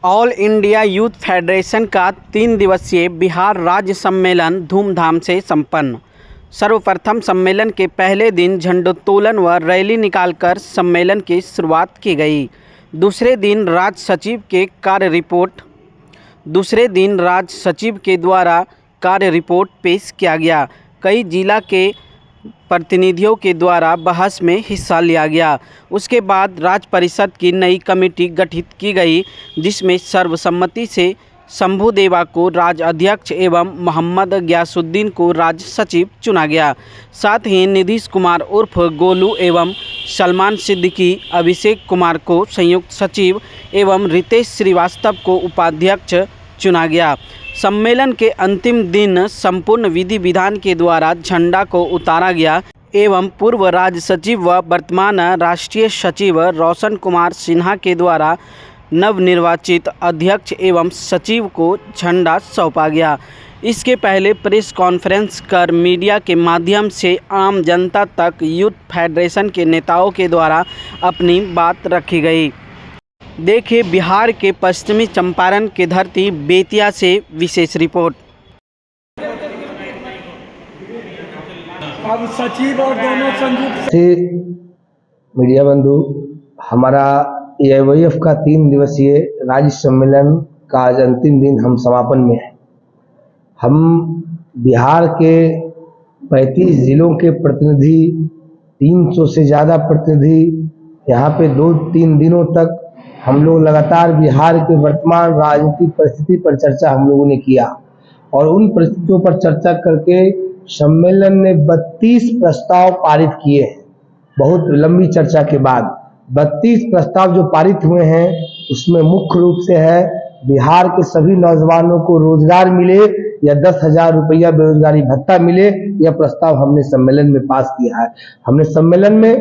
All India youth federation का 3 दिवसीय बिहार राज्य सम्मेलन धूमधाम से संपन्न। सर्वप्रथम सम्मेलन के पहले दिन झंडोत्तोलन व रैली निकालकर सम्मेलन की शुरुआत की गई। दूसरे दिन राज्य सचिव के द्वारा कार्य रिपोर्ट पेश किया गया। कई जिला के प्रतिनिधियों के द्वारा बहस में हिस्सा लिया गया। उसके बाद राज्य परिषद की नई कमेटी गठित की गई, जिसमें सर्वसम्मति से शंभू देवा को राज्य अध्यक्ष एवं मोहम्मद गयासुद्दीन को राज्य सचिव चुना गया। साथ ही नीतीश कुमार उर्फ गोलू एवं सलमान सिद्दीकी, अभिषेक कुमार को संयुक्त सचिव एवं रितेश श्रीवास्तव को उपाध्यक्ष चुना गया। सम्मेलन के अंतिम दिन संपूर्ण विधि विधान के द्वारा झंडा को उतारा गया एवं पूर्व राज्य सचिव व वर्तमान राष्ट्रीय सचिव रोशन कुमार सिन्हा के द्वारा नवनिर्वाचित अध्यक्ष एवं सचिव को झंडा सौंपा गया। इसके पहले प्रेस कॉन्फ्रेंस कर मीडिया के माध्यम से आम जनता तक यूथ फेडरेशन के नेताओं के द्वारा अपनी बात रखी गई। देखिए बिहार के पश्चिमी चंपारण के धरती बेतिया से विशेष रिपोर्ट। अब सचिव और दोनों संयुक्त मीडिया बंधु, हमारा AIYF का 3 दिवसीय राज्य सम्मेलन का आज अंतिम दिन हम समापन में है। हम बिहार के 35 जिलों के प्रतिनिधि, 300 से ज़्यादा प्रतिनिधि यहाँ पे 2-3 दिनों तक हम लोग लगातार बिहार के वर्तमान राजनीतिक परिस्थिति पर चर्चा हम लोगों ने किया और उन परिस्थितियों पर चर्चा करके सम्मेलन ने 32 प्रस्ताव पारित किए हैं। बहुत लंबी चर्चा के बाद 32 प्रस्ताव जो पारित हुए हैं, उसमें मुख्य रूप से है बिहार के सभी नौजवानों को रोजगार मिले या 10,000 रुपया बेरोजगारी भत्ता मिले। यह प्रस्ताव हमने सम्मेलन में पास किया है। हमने सम्मेलन में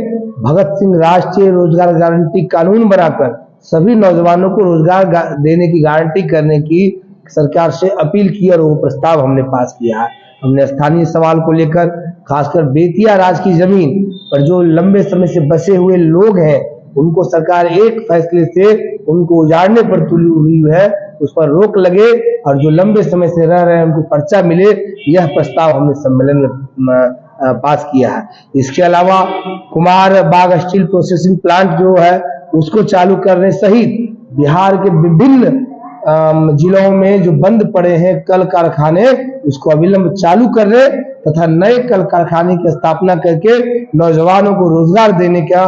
भगत सिंह राष्ट्रीय रोजगार गारंटी कानून बनाकर सभी नौजवानों को रोजगार देने की गारंटी करने की सरकार से अपील की और वो प्रस्ताव हमने पास किया है। हमने स्थानीय सवाल को लेकर खासकर बेतिया राज की जमीन पर जो लंबे समय से बसे हुए लोग हैं, उनको सरकार एक फैसले से उनको उजाड़ने पर तुली हुई है, उस पर रोक लगे और जो लंबे समय से रह रहे हैं उनको पर्चा मिले। यह प्रस्ताव हमने सम्मेलन में पास किया है। इसके अलावा कुमार बाग स्टील प्रोसेसिंग प्लांट जो है उसको चालू करने सहित बिहार के विभिन्न जिलों में जो बंद पड़े हैं कल कारखाने, उसको अविलंब चालू करने तथा नए कल कारखाने की स्थापना करके नौजवानों को रोजगार देने का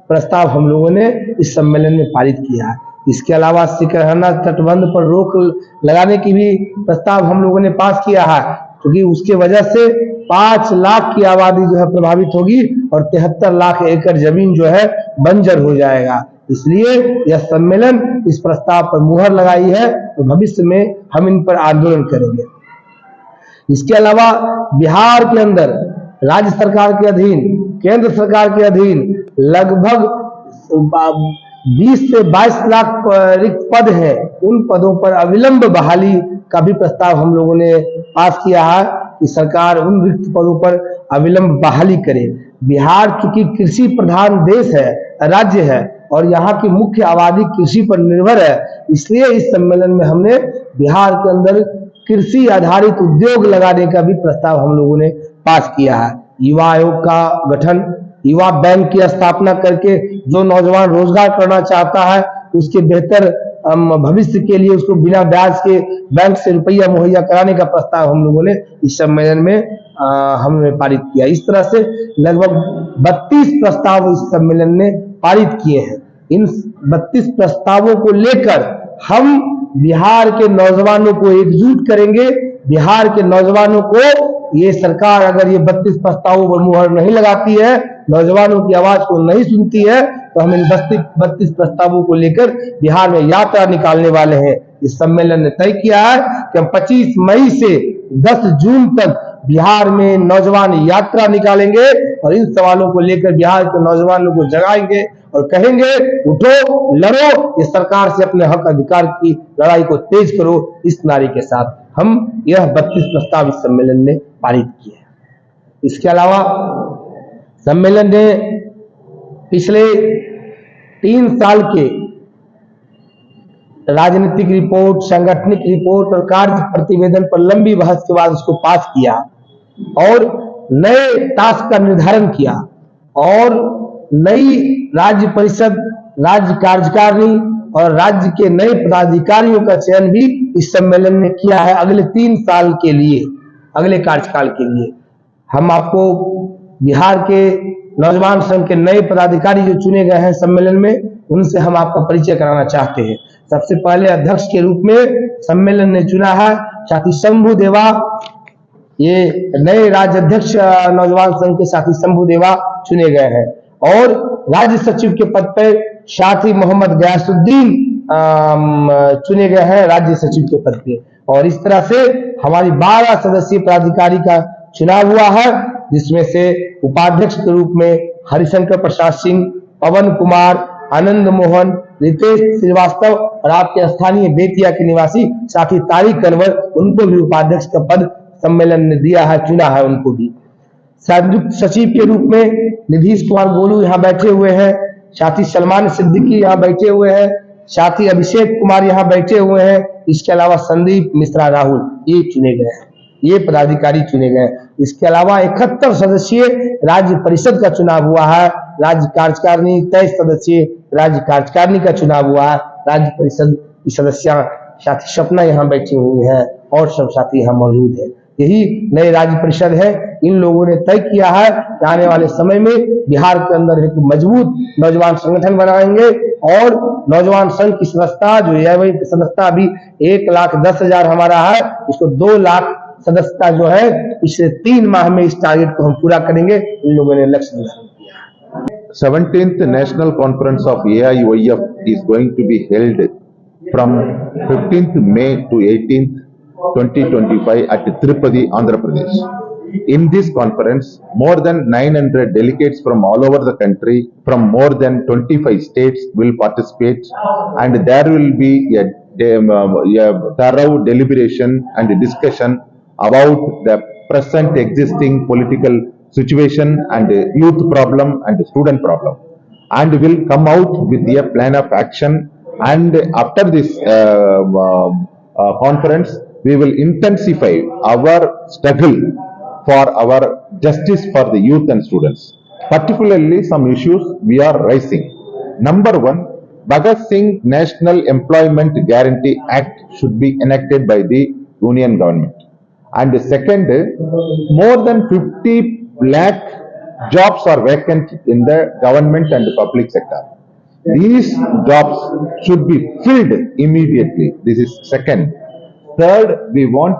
प्रस्ताव हम लोगों ने इस सम्मेलन में पारित किया है। इसके अलावा सिकरहना तटबंध पर रोक लगाने की भी प्रस्ताव हम लोगों ने पास किया है, क्योंकि उसके वजह से 5 लाख की आबादी जो है प्रभावित होगी और 73 लाख एकड़ जमीन जो है बंजर हो जाएगा। इसलिए यह सम्मेलन इस प्रस्ताव पर मुहर लगाई है तो भविष्य में हम इन पर आंदोलन करेंगे। इसके अलावा बिहार के अंदर राज्य सरकार के अधीन, केंद्र सरकार के अधीन लगभग 20 से 22 लाख रिक्त पद है। उन पदों पर अविलंब बहाली का भी प्रस्ताव हम लोगों ने पास किया है कि सरकार उन रिक्त पदों पर अविलंब बहाली करे। बिहार चूंकि कृषि प्रधान देश है, राज्य है और यहाँ की मुख्य आबादी कृषि पर निर्भर है, इसलिए इस सम्मेलन में हमने बिहार के अंदर कृषि आधारित उद्योग लगाने का भी प्रस्ताव हम लोगों ने पास किया है। युवा आयोग का गठन, युवा बैंक की स्थापना करके जो नौजवान रोजगार करना चाहता है उसके बेहतर भविष्य के लिए उसको बिना ब्याज के बैंक से रुपया मुहैया कराने का प्रस्ताव हम लोगों ने इस सम्मेलन में हमने पारित किया। इस तरह से लगभग 32 प्रस्ताव इस सम्मेलन ने पारित किए हैं। इन 32 प्रस्तावों को लेकर हम बिहार के नौजवानों को एकजुट करेंगे। बिहार के नौजवानों को ये सरकार अगर ये 32 प्रस्तावों पर मुहर नहीं लगाती है, नौजवानों की आवाज को नहीं सुनती है, तो हम इन 32 प्रस्तावों को लेकर बिहार में यात्रा निकालने वाले हैं। इस सम्मेलन ने तय किया है कि हम 25 मई से 10 जून तक बिहार में नौजवान यात्रा निकालेंगे और इन सवालों को लेकर बिहार के नौजवानों को जगाएंगे और कहेंगे उठो, लड़ो, ये सरकार से अपने हक अधिकार की लड़ाई को तेज करो। इस नारे के साथ हम यह 32 प्रस्ताव इस सम्मेलन ने पारित किए। इसके अलावा सम्मेलन ने पिछले 3 साल के राजनीतिक रिपोर्ट, सांगठनिक रिपोर्ट और कार्य प्रतिवेदन पर लंबी बहस के बाद उसको पास किया और नए टास्क का निर्धारण किया और नई राज्य परिषद, राज्य कार्यकारिणी और राज्य के नए पदाधिकारियों का चयन भी इस सम्मेलन में किया है अगले 3 साल के लिए, अगले कार्यकाल के लिए। हम आपको बिहार के नौजवान संघ के नए पदाधिकारी जो चुने गए हैं सम्मेलन में, उनसे हम आपका परिचय कराना चाहते हैं। सबसे पहले अध्यक्ष के रूप में सम्मेलन ने चुना है साथी शंभू देवा। ये नए राज्य अध्यक्ष नौजवान संघ के साथी शंभू देवा चुने गए हैं और राज्य सचिव के पद पर साथी मोहम्मद गयासुद्दीन चुने गए हैं राज्य सचिव के पद पे। और इस तरह से हमारी 12 सदस्यीय प्राधिकारी का चुनाव हुआ है, जिसमें से उपाध्यक्ष के रूप में हरिशंकर प्रसाद सिंह, पवन कुमार, आनंद मोहन, रितेश श्रीवास्तव और आपके स्थानीय बेतिया के निवासी साथी तारिक अनवर, उनको भी उपाध्यक्ष का पद सम्मेलन ने दिया है, चुना है उनको भी। संयुक्त सचिव के रूप में नीतीश कुमार गोलू यहाँ बैठे हुए हैं, साथी सलमान सिद्दीकी यहाँ बैठे हुए हैं, साथी अभिषेक कुमार यहाँ बैठे हुए हैं, इसके अलावा संदीप मिश्रा राहुल ये चुने गए हैं, ये पदाधिकारी चुने गए। इसके अलावा 71 सदस्यीय राज्य परिषद का चुनाव हुआ है, राज्य कार्यकारिणी 23 सदस्यीय राज्य कार्यकारिणी का चुनाव हुआ है, राज्य परिषद की सदस्य साथी सपना यहाँ बैठी हुई है और सब साथी यहाँ मौजूद है। यही नए राज्य परिषद है। इन लोगों ने तय किया है कि आने वाले समय में बिहार के अंदर एक मजबूत नौजवान संगठन बनाएंगे और नौजवान संघ की सदस्यता जो है सदस्यता अभी 1,10,000 हमारा है, इसको 2 लाख सदस्यता जो है पिछले 3 माह में इस टारगेट को हम पूरा करेंगे। इन लोगों ने लक्ष्य निर्धारित किया। 17th National Conference of AIOIF is going to be held from 15th May to 18th 2025 at Tirupati, Andhra Pradesh. In this conference, more than 900 delegates from all over the country, from more than 25 states will participate, and there will be a thorough deliberation and discussion about the present existing political situation and youth problem and student problem, and will come out with a plan of action. And after this conference, we will intensify our struggle for our justice for the youth and students. Particularly some issues we are raising. Number 1, Bhagat Singh National Employment Guarantee Act should be enacted by the Union government. And second, more than 50 lakh jobs are vacant in the government and public sector. These jobs should be filled immediately. This is second. Third, we want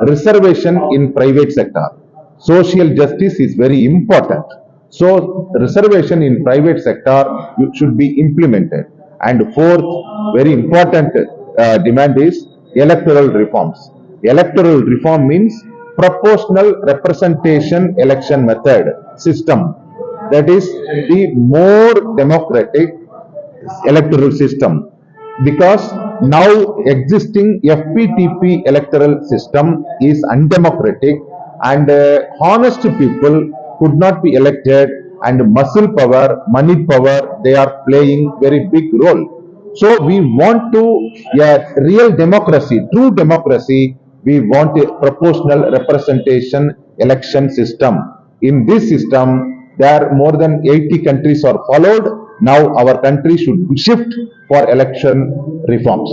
reservation in private sector. Social justice is very important. So reservation in private sector should be implemented. And fourth, very important demand is electoral reforms. Electoral reform means proportional representation election method system. That is the more democratic electoral system. Because now existing FPTP electoral system is undemocratic, and honest people could not be elected, and muscle power, money power, they are playing very big role. So we want to a real democracy, true democracy. We want a proportional representation election system. In this system, there more than 80 countries are followed. Now our country should shift for election reforms.